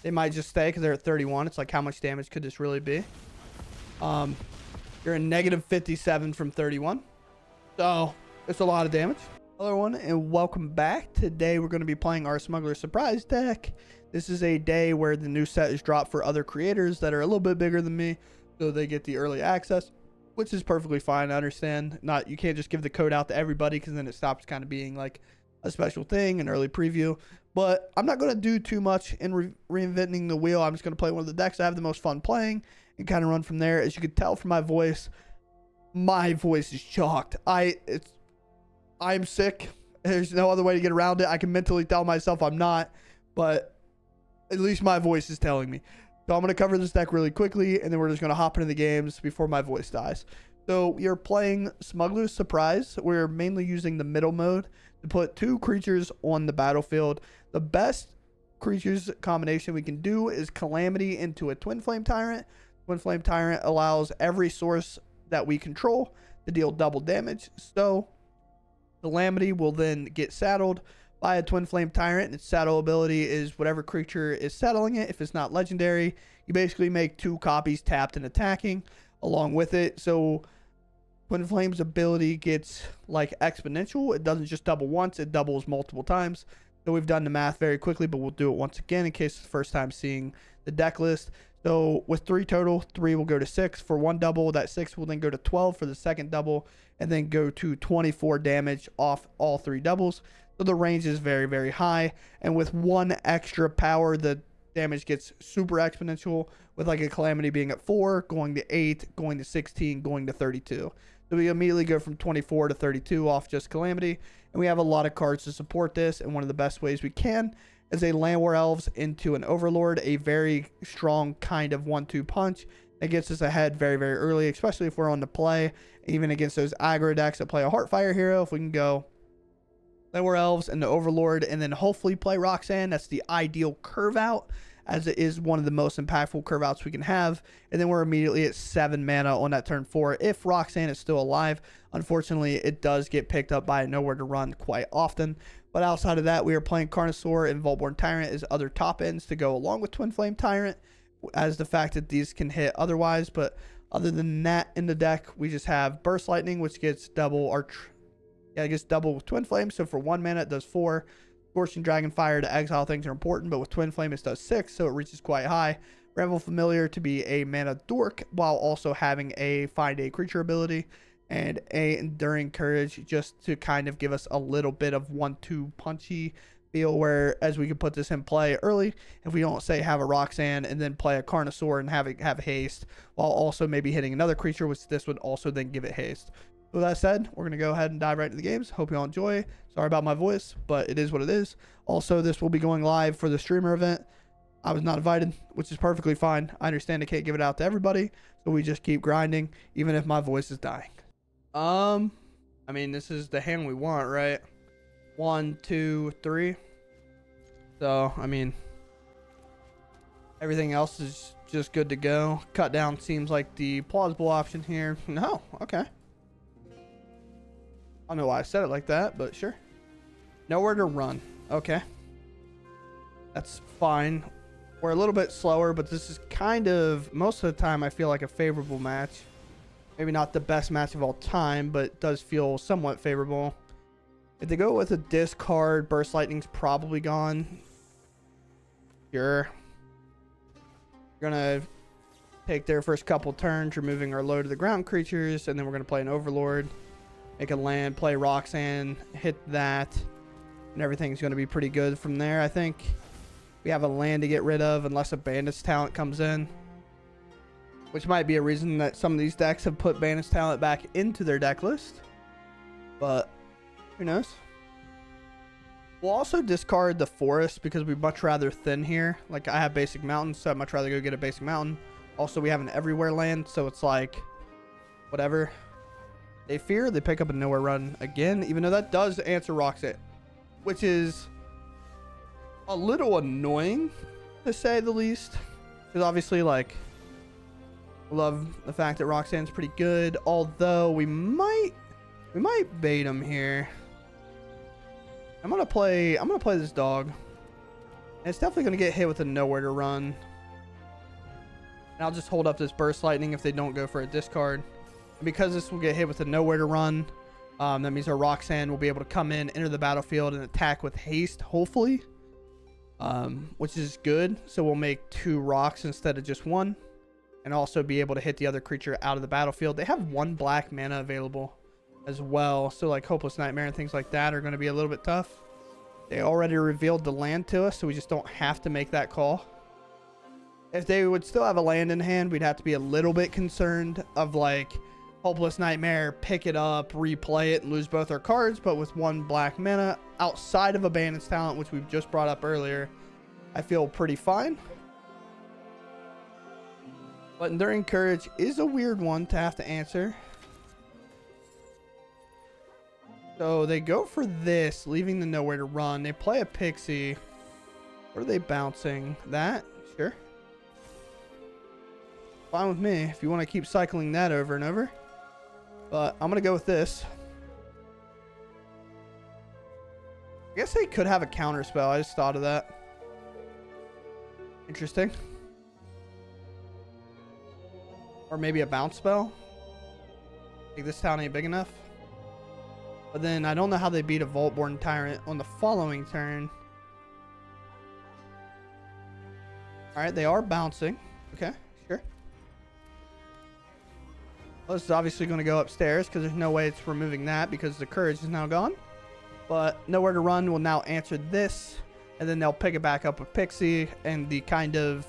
They might just stay because they're at 31. It's like, how much damage could this really be? You're in negative 57 from 31. So it's a lot of damage. Hello everyone and welcome back. Today we're going to be playing our Smuggler Surprise deck. This is a day where the new set is dropped for other creators that are a little bit bigger than me, so they get the early access, which is perfectly fine. I understand. You can't just give the code out to everybody because then it stops kind of being like a special thing, an early preview. But I'm not going to do too much in reinventing the wheel. I'm just going to play one of the decks I have the most fun playing and kind of run from there. As you can tell from my voice is shocked. I'm sick. There's no other way to get around it. I can mentally tell myself I'm not, but at least my voice is telling me. So I'm going to cover this deck really quickly, and then we're just going to hop into the games before my voice dies. So we are playing Smuggler's Surprise. We're mainly using the middle mode to put two creatures on the battlefield. The best creatures combination we can do is Calamity into a Twinflame Tyrant. Twinflame Tyrant allows every source that we control to deal double damage. So Calamity will then get saddled by a Twinflame Tyrant, and its saddle ability is whatever creature is saddling it. If it's not legendary, you basically make two copies tapped and attacking along with it. So Twinflame's ability gets like exponential. It doesn't just double once, it doubles multiple times. So we've done the math very quickly, but we'll do it once again in case it's the first time seeing the deck list. So with 3 total, 3 will go to 6 for one double. That 6 will then go to 12 for the second double, and then go to 24 damage off all 3 doubles. So the range is very, very high. And with 1 extra power, the damage gets super exponential, with like a Calamity being at 4, going to 8, going to 16, going to 32. So we immediately go from 24 to 32 off just Calamity. And we have a lot of cards to support this. And one of the best ways we can is a Llanowar Elves into an Overlord, a very strong kind of 1-2 punch that gets us ahead very, very early, especially if we're on the play, even against those aggro decks that play a Heartfire hero. If we can go Llanowar Elves and the Overlord, and then hopefully play Roxanne, that's the ideal curve out, as it is one of the most impactful curve outs we can have. And then we're immediately at 7 mana on that turn 4 if Roxanne is still alive. Unfortunately, it does get picked up by Nowhere to Run quite often. But outside of that, we are playing Carnosaur and Vaultborn Tyrant as other top ends to go along with Twinflame Tyrant, as the fact that these can hit otherwise. But other than that, in the deck, we just have Burst Lightning, which gets double it gets double Twinflame. So for 1 mana, it does 4. Scorching Dragonfire to exile things are important, but with Twinflame, it does 6, so it reaches quite high. Bramble Familiar to be a mana dork, while also having a find a creature ability, and a Enduring Courage just to kind of give us a little bit of 1-2 punchy feel, where as we can put this in play early if we don't say have a Roxanne and then play a Carnosaur and have haste, while also maybe hitting another creature, which this would also then give it haste. With that said, we're going to go ahead and dive right into the games. Hope you all enjoy. Sorry about my voice, but it is what it is. Also, this will be going live for the streamer event. I was not invited, which is perfectly fine. I understand I can't give it out to everybody, so we just keep grinding, even if my voice is dying. I mean, this is the hand we want, right? 1, 2, 3. So, I mean, everything else is just good to go. Cut down seems like the plausible option here. No, okay. I don't know why I said it like that, but sure. Nowhere to Run. Okay. That's fine. We're a little bit slower, but this is kind of, most of the time, I feel like a favorable match. Maybe not the best match of all time, but it does feel somewhat favorable. If they go with a discard, Burst Lightning's probably gone. Sure. We're going to take their first couple turns, removing our low to the ground creatures, and then we're going to play an Overlord. Make a land, play Roxanne, hit that, and everything's going to be pretty good from there. I think we have a land to get rid of unless a Bandit's Talent comes in, which might be a reason that some of these decks have put Bandit's Talent back into their deck list, but who knows. We'll also discard the Forest because we'd much rather thin here. Like, I have Basic Mountain, so I'd much rather go get a Basic Mountain. Also, we have an Everywhere land, so it's like, whatever. They fear, they pick up a Nowhere Run again, even though that does answer Roxanne, which is a little annoying, to say the least. Because obviously, like, love the fact that Roxanne's pretty good, although we might bait him here. I'm gonna play this dog. And it's definitely going to get hit with a nowhere to run. And I'll just hold up this Burst Lightning if they don't go for a discard. And because this will get hit with a nowhere to run, that means our Roxanne will be able to come in, enter the battlefield, and attack with haste, hopefully. Which is good. So we'll make 2 rocks instead of just 1. And also be able to hit the other creature out of the battlefield. They have 1 black mana available as well. So like Hopeless Nightmare and things like that are going to be a little bit tough. They already revealed the land to us, so we just don't have to make that call. If they would still have a land in hand, we'd have to be a little bit concerned of like Hopeless Nightmare, pick it up, replay it, and lose both our cards. But with 1 black mana outside of Abandon's Talent, which we've just brought up earlier, I feel pretty fine. But Enduring Courage is a weird one to have to answer. So they go for this, leaving the nowhere to run. They play a Pixie. What are they bouncing? That? Sure. Fine with me if you want to keep cycling that over and over. But I'm going to go with this. I guess they could have a counter spell. I just thought of that. Interesting. Or maybe a bounce spell. I think this town ain't big enough. But then I don't know how they beat a Vaultborn Tyrant on the following turn. Alright, they are bouncing. Okay, sure. Well, this is obviously going to go upstairs because there's no way it's removing that because the courage is now gone. But Nowhere to Run will now answer this. And then they'll pick it back up with Pixie. And the kind of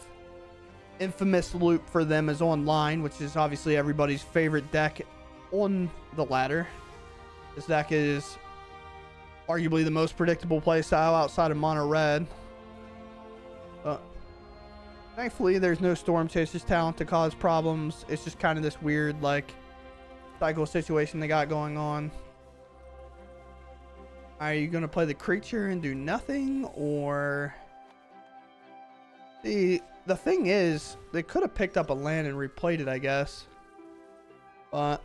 infamous loop for them is online, which is obviously everybody's favorite deck on the ladder. This deck is arguably the most predictable playstyle outside of mono red. Thankfully, there's no Storm Chaser's talent to cause problems. It's just kind of this weird, like, cycle situation they got going on. Are you going to play the creature and do nothing, or... The thing is, they could have picked up a land and replayed it, I guess. But...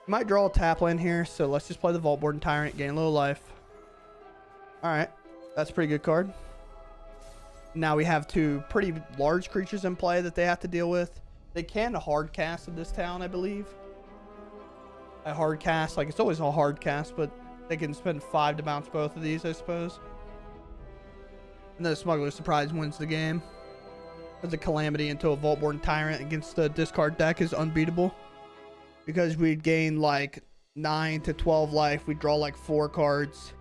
might draw a tap land here, so let's just play the Vaultborn Tyrant, gain a little life. Alright, that's a pretty good card. Now we have 2 pretty large creatures in play that they have to deal with. They can hard cast in this town, I believe. A hard cast, like it's always a hard cast, but they can spend 5 to bounce both of these, I suppose. And then the Smuggler Surprise wins the game. Because a Calamity into a Vaultborn Tyrant against the discard deck is unbeatable. Because we'd gain like 9 to 12 life. We'd draw like 4 cards.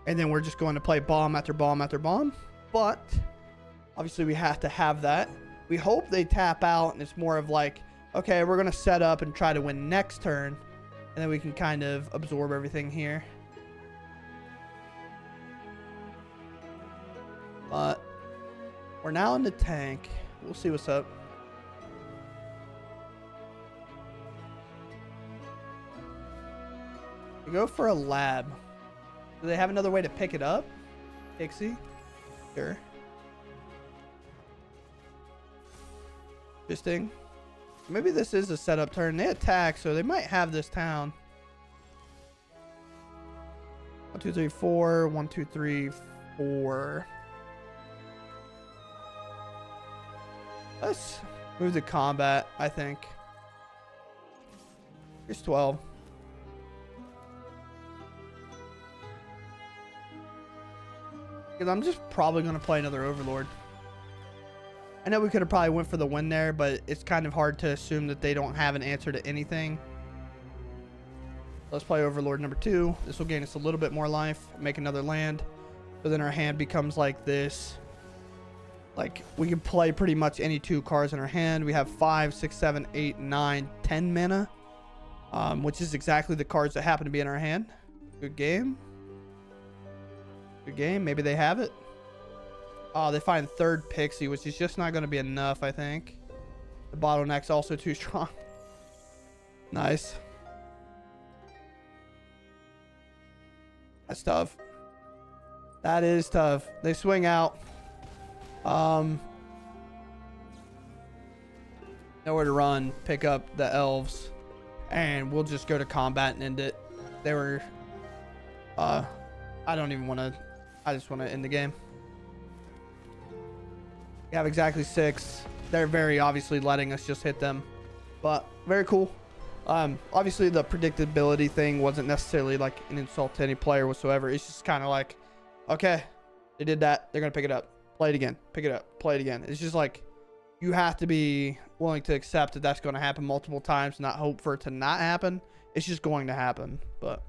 And then we're just going to play bomb after bomb after bomb. But obviously we have to have that. We hope they tap out and it's more of like, okay, we're going to set up and try to win next turn. And then we can kind of absorb everything here. But we're now in the tank. We'll see what's up. We go for a lab. Do they have another way to pick it up? Pixie? Sure. Interesting. Maybe this is a setup turn. They attack, so they might have this town. 1, 2, 3, 4. 1, 2, 3, 4. Let's move to combat, I think. Here's 12. Because I'm just probably going to play another Overlord. I know we could have probably went for the win there, but it's kind of hard to assume that they don't have an answer to anything. Let's play Overlord number 2. This will gain us a little bit more life. Make another land. So then our hand becomes like this. Like, we can play pretty much any 2 cards in our hand. We have 5, 6, 7, 8, 9, 10 mana. Which is exactly the cards that happen to be in our hand. Good game. Good game. Maybe they have it. Oh, they find 3rd Pixie, which is just not going to be enough, I think. The bottleneck's also too strong. Nice. That's tough. That is tough. They swing out. Nowhere to run. Pick up the elves. And we'll just go to combat and end it. They were... I don't even want to... I just want to end the game. We have exactly 6. They're very obviously letting us just hit them, but very cool. Obviously the predictability thing wasn't necessarily like an insult to any player whatsoever. It's just kind of like, okay, they did that, they're gonna pick it up, play it again, pick it up, play it again. It's just like, you have to be willing to accept that that's going to happen multiple times, not hope for it to not happen. It's just going to happen. But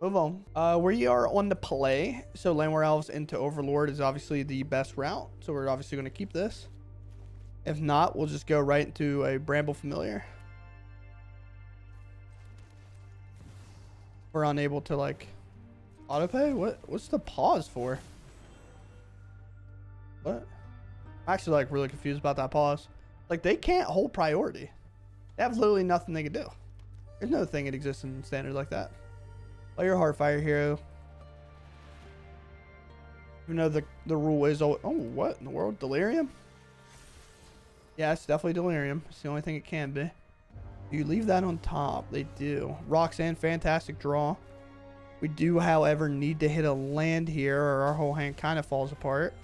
move on. We are on the play. So Llanowar Elves into Overlord is obviously the best route. So we're obviously going to keep this. If not, we'll just go right into a Bramble Familiar. We're unable to like autopay. What's the pause for? What? I'm actually like really confused about that pause. Like, they can't hold priority. They have literally nothing they can do. There's no thing that exists in standard like that. Play your Heartfire hero. Even though the rule is oh, what in the world? Delirium? Yeah, it's definitely Delirium. It's the only thing it can be. You leave that on top. They do. Roxanne, fantastic draw. We do, however, need to hit a land here or our whole hand kind of falls apart.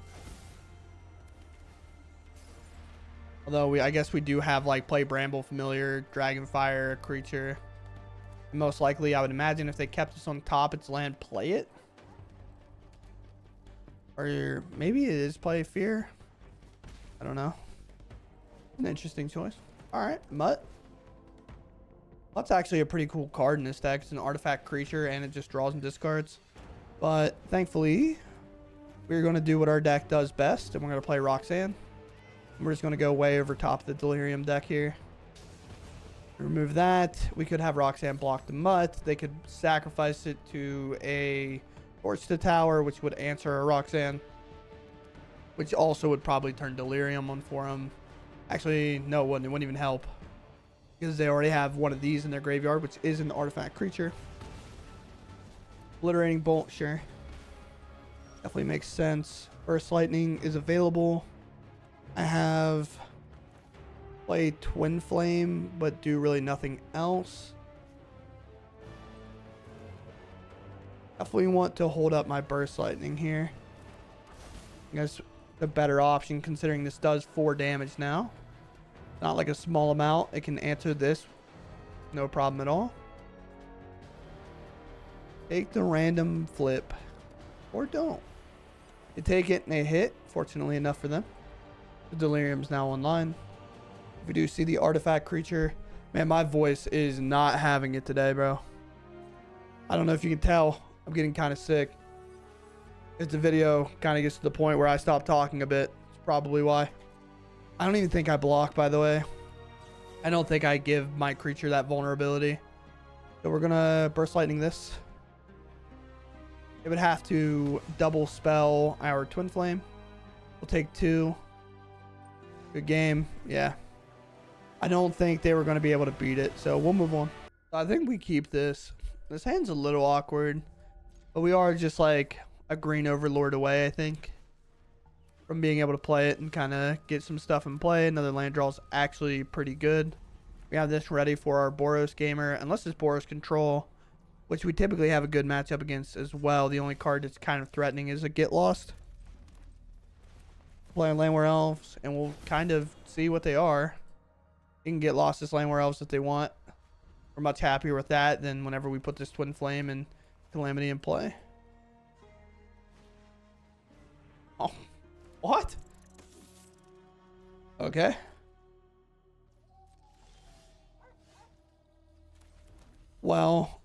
Although I guess we do have like play Bramble Familiar, Dragonfire, creature. Most likely, I would imagine if they kept us on top, it's land, play it. Or maybe it is play Fear. I don't know. An interesting choice. All right, Mutt. Mutt's actually a pretty cool card in this deck. It's an artifact creature and it just draws and discards. But thankfully, we're going to do what our deck does best, and we're going to play Roxanne. We're just going to go way over top of the Delirium deck here. Remove that. We could have Roxanne block the Mutt. They could sacrifice it to a Torch to Tower, which would answer a Roxanne, which also would probably turn Delirium on for them. Actually, no, it wouldn't. It wouldn't even help because they already have one of these in their graveyard, which is an artifact creature. Obliterating Bolt, sure. Definitely makes sense. Burst Lightning is available. I have played Twinflame, but do really nothing else. Definitely want to hold up my Burst Lightning here. I guess the better option considering this does 4 damage now. Not like a small amount. It can answer this. No problem at all. Take the random flip. Or don't. They take it and they hit. Fortunately enough for them. The Delirium's now online. If we do see the artifact creature, man, my voice is not having it today, bro. I don't know if you can tell. I'm getting kind of sick. If the video kind of gets to the point where I stop talking a bit, it's probably why. I don't even think I block, by the way. I don't think I give my creature that vulnerability. So we're going to Burst Lightning this. It would have to double spell our Twinflame. We'll take 2. Good game. Yeah. I don't think they were going to be able to beat it. So we'll move on. I think we keep this. This hand's a little awkward. But we are just like a green Overlord away, I think, from being able to play it and kind of get some stuff in play. Another land draw is actually pretty good. We have this ready for our Boros gamer. Unless it's Boros Control, which we typically have a good matchup against as well. The only card that's kind of threatening is a Get Lost. Playing Llanowar Elves, and we'll kind of see what they are. You can get lost as Llanowar Elves if they want. We're much happier with that than whenever we put this Twinflame and Calamity in play. Oh, what? Okay. Well,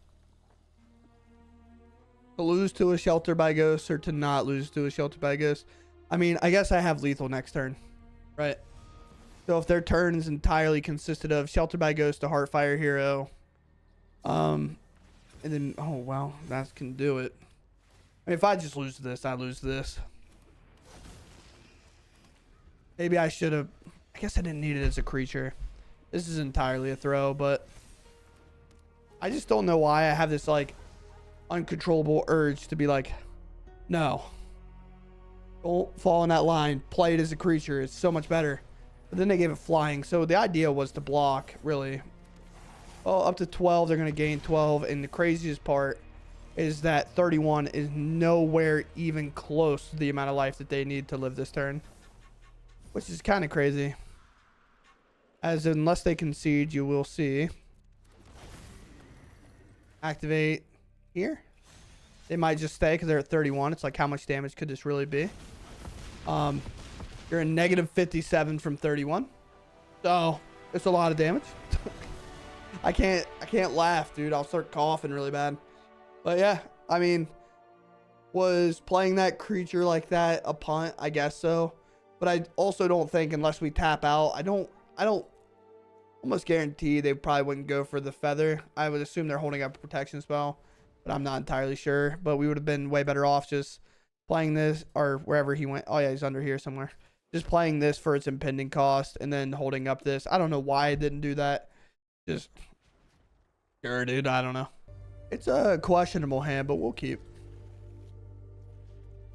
to lose to a Shelter by Ghost or to not lose to a Shelter by Ghost. I mean, I guess I have lethal next turn, right? So if their turn is entirely consisted of Shelter by Ghost, a Heartfire hero, and then, oh, well, that can do it. I mean, if I just lose this, I lose this. Maybe I should have, I guess I didn't need it as a creature. This is entirely a throw, but I just don't know why I have this, like, uncontrollable urge to be like, no. Don't fall in that line. Play it as a creature. It's so much better. But then they gave it flying. So the idea was to block, really. Well, up to 12, they're going to gain 12. And the craziest part is that 31 is nowhere even close to the amount of life that they need to live this turn. which is kind of crazy. As unless they concede, you will see. Activate here. They might just stay because they're at 31. It's like, how much damage could this really be? You're a negative 57 from 31. So it's a lot of damage. I can't laugh, dude. I'll start coughing really bad. But yeah, I mean, was playing that creature like that a punt? I guess so. But I also don't think, unless we tap out, I don't almost guarantee they probably wouldn't go for the feather. I would assume they're holding up a protection spell, but I'm not entirely sure. But we would have been way better off just playing this, or wherever he went. Oh yeah, he's under here somewhere. Just playing this for its impending cost and then holding up this. I don't know why I didn't do that. Just sure, dude. I don't know. It's a questionable hand, but we'll keep.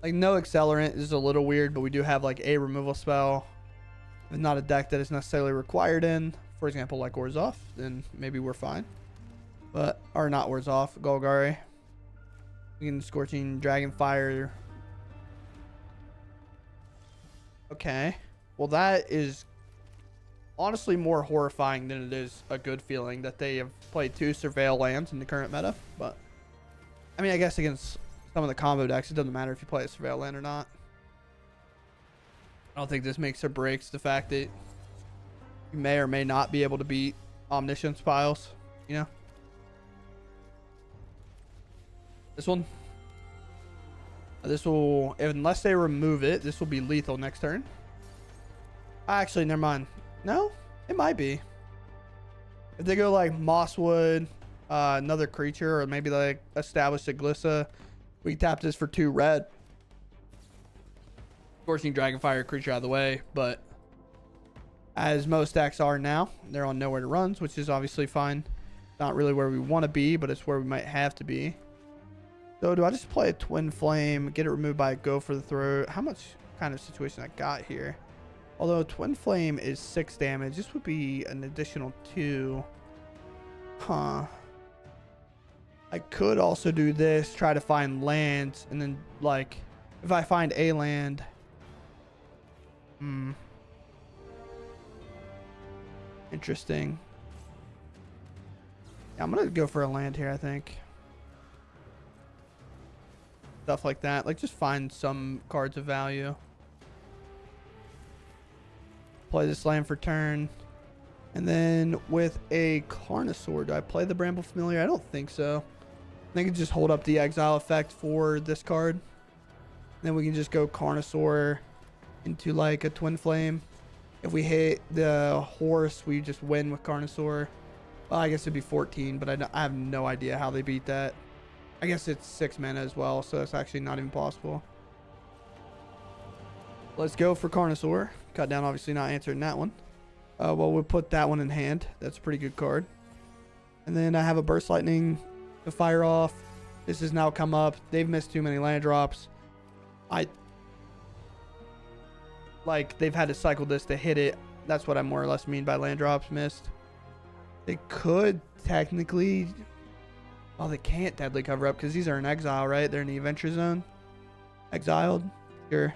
Like, no accelerant is a little weird, but we do have like a removal spell. If not a deck that is necessarily required in, for example, like Orzhov, then maybe we're fine. But, or not Orzhov, Golgari. We can Scorching Dragonfire. Okay. Well, that is honestly more horrifying than it is a good feeling that they have played 2 Surveil lands in the current meta. But, I mean, I guess against some of the combo decks, it doesn't matter if you play a Surveil land or not. I don't think this makes or breaks the fact that you may or may not be able to beat Omniscience piles, you know? This one. This will, unless they remove it, this will be lethal next turn. Actually, never mind. No, it might be. If they go like Mosswood, another creature, or maybe like establish a Glissa, we tap this for 2 red. Scorching Dragonfire creature out of the way, but as most decks are now, they're on nowhere to runs, which is obviously fine. Not really where we want to be, but it's where we might have to be. So do I just play a Twinflame, get it removed by a Go for the Throat? How much kind of situation I got here? Although Twinflame is 6 damage, this would be an additional 2. Huh. I could also do this, try to find lands, and then like if I find a land. Interesting. Yeah, I'm gonna go for a land here, I think. Stuff like that. Like, just find some cards of value. Play this land for turn. And then with a Carnosaur, do I play the Bramble Familiar? I don't think so. I think I can just hold up the exile effect for this card. Then we can just go Carnosaur into like a Twinflame. If we hit the horse, we just win with Carnosaur. Well, I guess it'd be 14, but I have no idea how they beat that. I guess it's 6 mana as well, so that's actually not even possible. Let's go for Carnosaur. Cut down, obviously not answering that one. Well, we'll put that one in hand. That's a pretty good card. And then I have a Burst Lightning to fire off. This has now come up. They've missed too many land drops. Like, they've had to cycle this to hit it. That's what I more or less mean by land drops missed. They could technically... Oh, they can't deadly cover up because these are in exile, right? They're in the adventure zone. Exiled. Sure.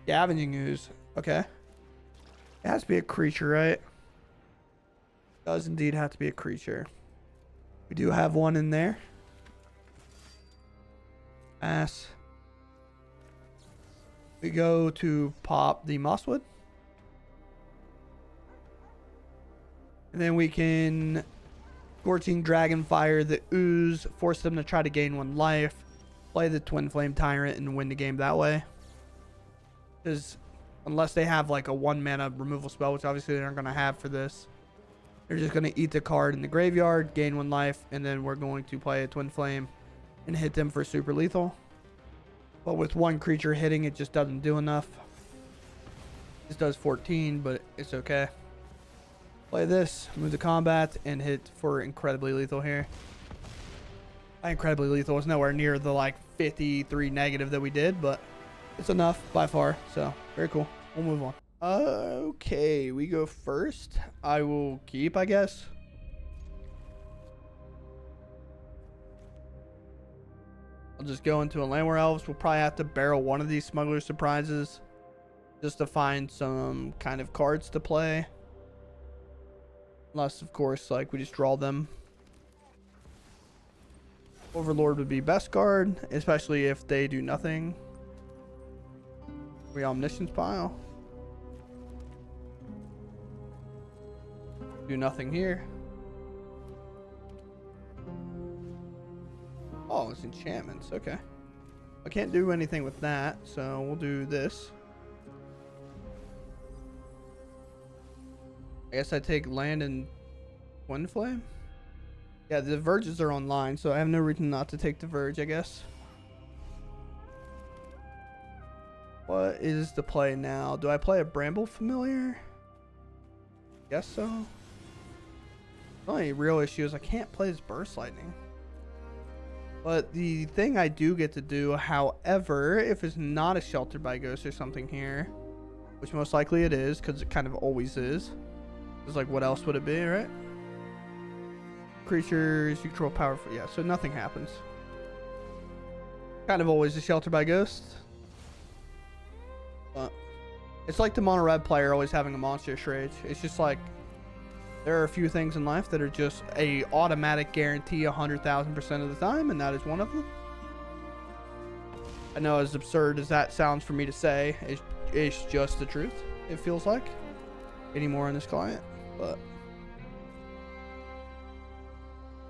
Scavenging Ooze. Okay. It has to be a creature, right? Does indeed have to be a creature. We do have one in there. Pass. We go to pop the Mosswood. And then we can Scorching Dragonfire the Ooze, force them to try to gain 1 life, play the Twinflame Tyrant, and win the game that way. Because unless they have like a 1 mana removal spell, which obviously they aren't going to have for this, they're just going to eat the card in the graveyard, gain 1 life, and then we're going to play a Twinflame and hit them for super lethal. But with 1 creature hitting, it just doesn't do enough. This does 14, but it's okay. Play this, move to combat, and hit for incredibly lethal here. Incredibly lethal is nowhere near the like 53 negative that we did, but it's enough by far. So very cool. We'll move on. Okay, we go first. I will keep, I guess. I'll just go into a Llanowar Elves. We'll probably have to barrel one of these Smuggler Surprises just to find some kind of cards to play. Unless, of course, like, we just draw them. Overlord would be best card, especially if they do nothing. We Omniscience pile. Do nothing here. Oh, it's enchantments. Okay. I can't do anything with that, so we'll do this. I guess I take land and Twinflame. Yeah, the Verges are online, so I have no reason not to take the Verge, I guess. What is the play now? Do I play a Bramble Familiar? Guess so. The only real issue is I can't play this Burst Lightning. But the thing I do get to do, however, if it's not a Sheltered by Ghost or something here, which most likely it is, because it kind of always is. It's like, what else would it be, right? Creatures you control powerful. Yeah, so nothing happens. Kind of always a Shelter by Ghost. But it's like the mono red player always having a Monstrous Rage. It's just like, there are a few things in life that are just a automatic guarantee 100,000% of the time, and that is one of them. I know, as absurd as that sounds for me to say, it's just the truth, it feels like. Any more on this client, but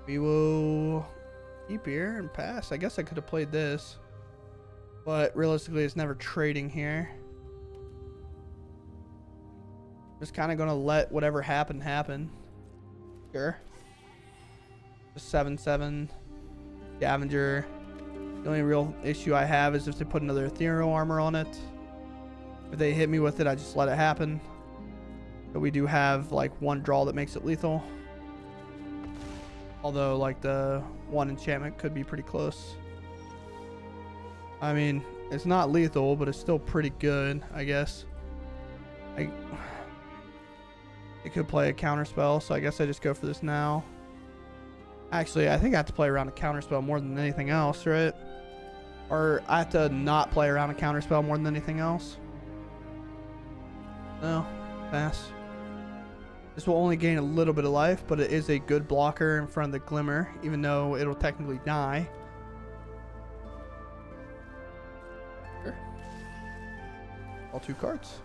we will keep here and pass. I guess I could have played this, but realistically it's never trading here. Just kind of gonna let whatever happen. Sure. Just 7/7 Scavenger. The only real issue I have is if they put another ethereal armor on it. If they hit me with it, I just let it happen. But we do have like one draw that makes it lethal. Although like the one enchantment could be pretty close. I mean, it's not lethal, but it's still pretty good, I guess. It could play a counter spell, so I guess I just go for this now. Actually, I think I have to play around a counter spell more than anything else, right? Or I have to not play around a counter spell more than anything else. No, pass. This will only gain a little bit of life, but it is a good blocker in front of the Glimmer, even though it'll technically die. Sure. All 2 cards.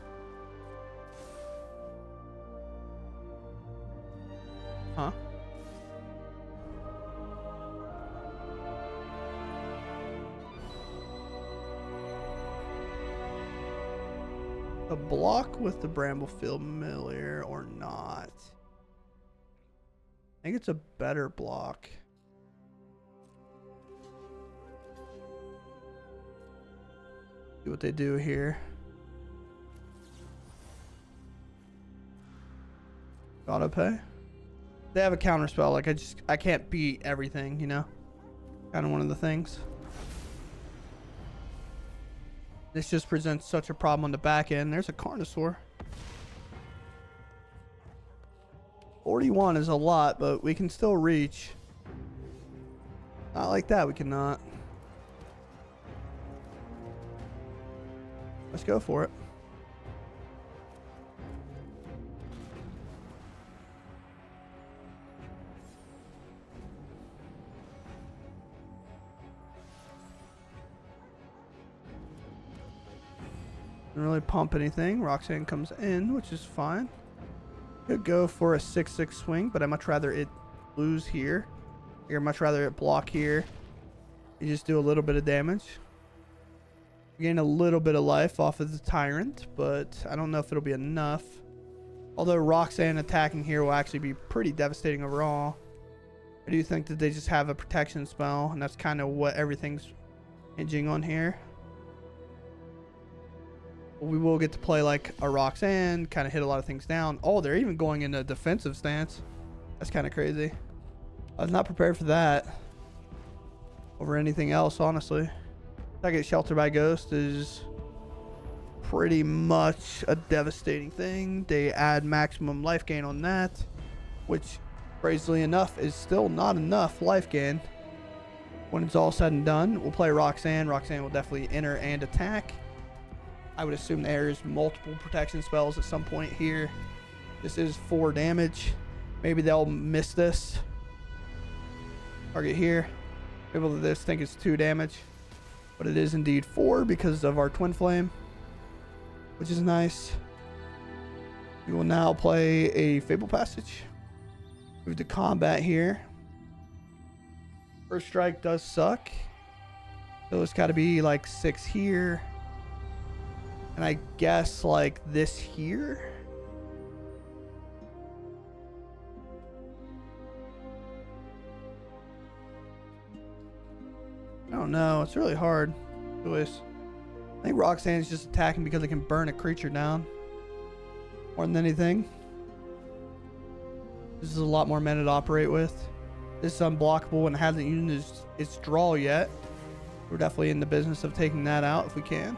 Huh? A block with the Bramble Familiar or not? I think it's a better block. See what they do here. Auto pay. They have a counter spell. Like I can't beat everything, you know. Kind of one of the things. This just presents such a problem on the back end. There's a Carnosaur. 41 is a lot, but we can still reach. Not like that, we cannot. Let's go for it. Didn't really pump anything. Roxanne comes in, which is fine. Could go for a 6/6 swing, but I'd much rather it lose here. I'd much rather it block here. You just do a little bit of damage. You gain a little bit of life off of the Tyrant, but I don't know if it'll be enough. Although Roxanne attacking here will actually be pretty devastating overall. I do think that they just have a protection spell, and that's kind of what everything's hinging on here. We will get to play like a Roxanne, kind of hit a lot of things down. Oh, they're even going in a defensive stance. That's kind of crazy. I was not prepared for that over anything else, honestly. Second Shelter by Ghost is pretty much a devastating thing. They add maximum life gain on that, which, crazily enough, is still not enough life gain. when it's all said and done. We'll play Roxanne. Roxanne will definitely enter and attack. I would assume there's multiple protection spells at some point here. This is 4 damage. Maybe they'll miss this. Target here. People of this think it's 2 damage. But it is indeed 4 because of our Twinflame, which is nice. We will now play a Fabled Passage. Move to combat here. First strike does suck. So it's got to be like 6 here. And I guess like this here. I don't know. It's really hard. Choice. I think Roxanne's just attacking because it can burn a creature down. More than anything. This is a lot more mana to operate with. This is unblockable and hasn't used its draw yet. We're definitely in the business of taking that out if we can.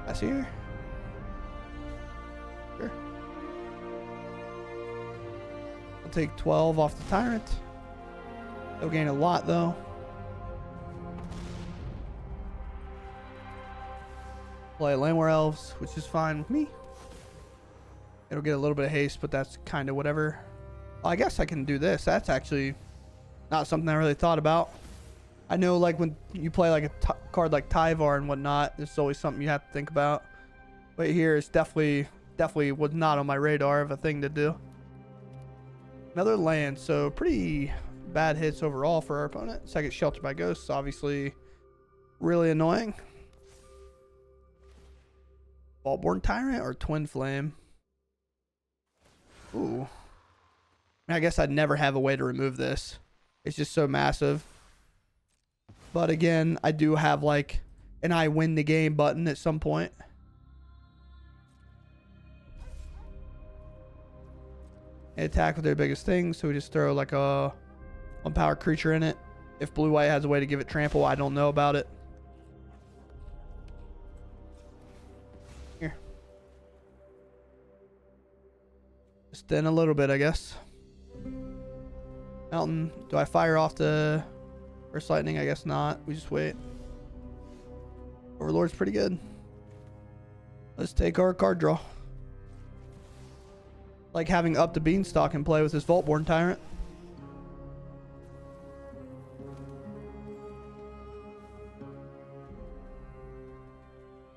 That's here. Sure. I'll take 12 off the Tyrant. They'll gain a lot though. Play Llanowar Elves, which is fine with me. It'll get a little bit of haste, but that's kind of whatever. Well, I guess I can do this. That's actually not something I really thought about. I know like when you play like a card like Tyvar and whatnot, there's always something you have to think about. But here it's definitely was not on my radar of a thing to do. Another land, so pretty bad hits overall for our opponent. Second Shelter by Ghosts, obviously really annoying. Vaultborn Tyrant or Twinflame? Ooh. I guess I'd never have a way to remove this. It's just so massive. But again, I do have like an I win the game button at some point. They attack with their biggest thing, so we just throw like a 1-power creature in it. If blue-white has a way to give it trample, I don't know about it. Here. Just in a little bit, I guess. Mountain. Do I fire off the First Lightning? I guess not. We just wait. Overlord's pretty good. Let's take our card draw. Like having up the Beanstalk and play with this Vaultborn Tyrant.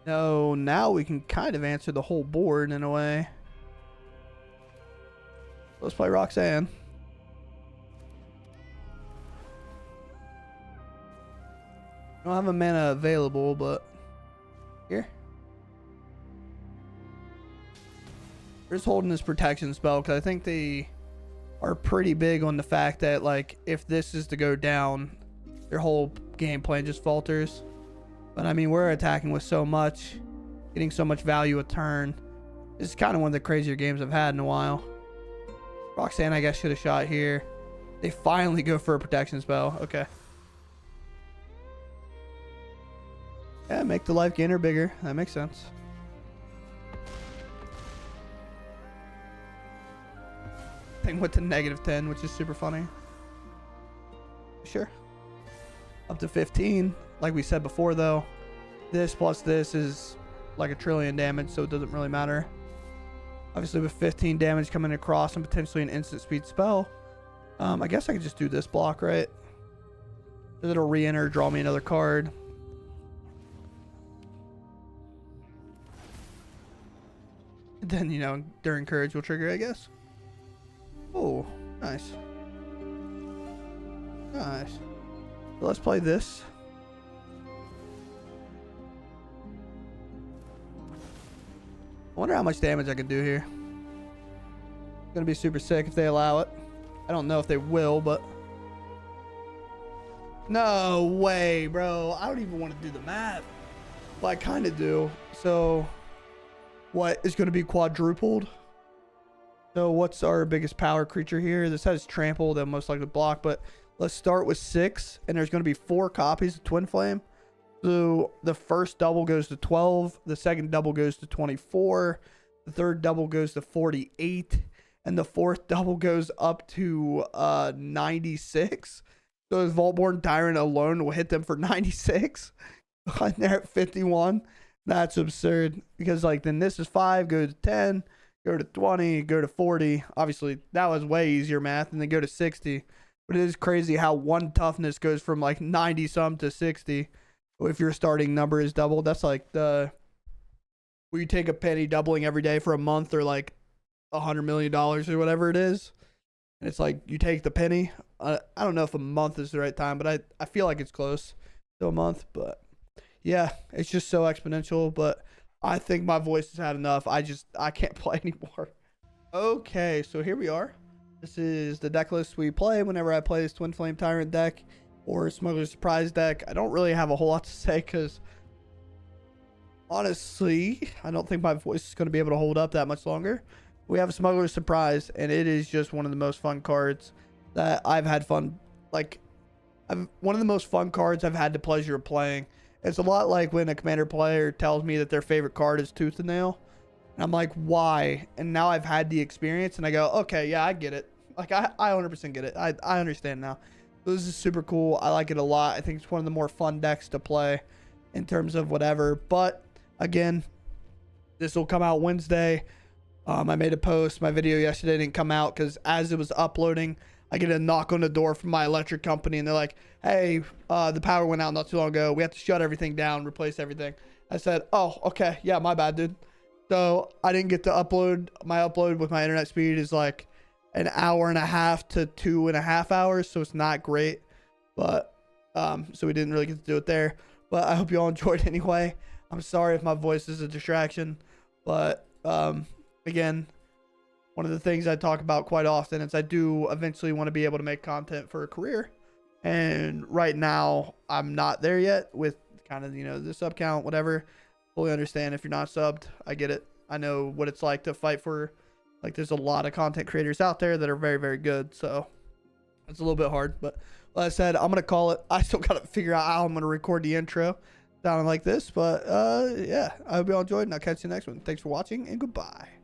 No, now we can kind of answer the whole board in a way. Let's play Roxanne. I don't have a mana available, but here. We're just holding this protection spell because I think they are pretty big on the fact that like if this is to go down, their whole game plan just falters. But I mean, we're attacking with so much, getting so much value a turn. This is kind of one of the crazier games I've had in a while. Roxanne, I guess, should have shot here. They finally go for a protection spell. Okay. Yeah, make the life gainer bigger. That makes sense. Thing went to -10, which is super funny. Sure. Up to 15. Like we said before, though, this plus this is like 1 trillion damage, so it doesn't really matter. Obviously, with 15 damage coming across and potentially an instant speed spell, I guess I could just do this block, right? It'll re-enter, draw me another card. And then, you know, during Courage will trigger, I guess. Oh, nice. Nice. So let's play this. I wonder how much damage I can do here. It's gonna be super sick if they allow it. I don't know if they will, but... No way, bro. I don't even want to do the math. Well, I kind of do. So, what is going to be quadrupled? So, what's our biggest power creature here? This has trample. They'll most likely block, but let's start with 6. And there's going to be 4 copies of Twinflame. So, the first double goes to 12. The second double goes to 24. The third double goes to 48. And the fourth double goes up to 96. So his Vaultborn Tyrant alone will hit them for 96. And they're at 51. That's absurd. Because like then this is 5, go to 10, go to 20, go to 40. Obviously that was way easier math, and then go to 60. But it is crazy how one toughness goes from like 90 some to 60. If your starting number is doubled, that's like the where you take a penny doubling every day for a month, or like $100 million or whatever it is. And it's like you take the penny. I don't know if a month is the right time, but I feel like it's close to a month. But yeah, it's just so exponential. But I think my voice has had enough. I can't play anymore. Okay, so here we are. This is the deck list we play whenever I play this Twinflame Tyrant deck or Smuggler Surprise deck. I don't really have a whole lot to say because honestly, I don't think my voice is going to be able to hold up that much longer. We have a Smuggler Surprise, and it is just one of the most fun cards that I've had fun. Like, one of the most fun cards I've had the pleasure of playing. It's a lot like when a Commander player tells me that their favorite card is Tooth and Nail. And I'm like, why? And now I've had the experience, and I go, okay, yeah, I get it. Like, I 100% get it. I understand now. This is super cool. I like it a lot. I think it's one of the more fun decks to play in terms of whatever. But, again, this will come out Wednesday. I made a post. My video yesterday didn't come out because as it was uploading, I get a knock on the door from my electric company, and they're like, hey, the power went out not too long ago. We have to shut everything down, replace everything. I said, oh, okay. Yeah, my bad, dude. So I didn't get to upload. My upload with my internet speed is like an hour and a half to 2.5 hours. So it's not great. But so we didn't really get to do it there. But I hope you all enjoyed anyway. I'm sorry if my voice is a distraction. But again, one of the things I talk about quite often is I do eventually want to be able to make content for a career. And right now, I'm not there yet with kind of, the sub count, whatever. Fully understand if you're not subbed. I get it. I know what it's like to fight for, like, there's a lot of content creators out there that are very, very good. So it's a little bit hard. But like I said, I'm going to call it. I still got to figure out how I'm going to record the intro sounding like this. But yeah, I hope you all enjoyed, and I'll catch you next one. Thanks for watching, and goodbye.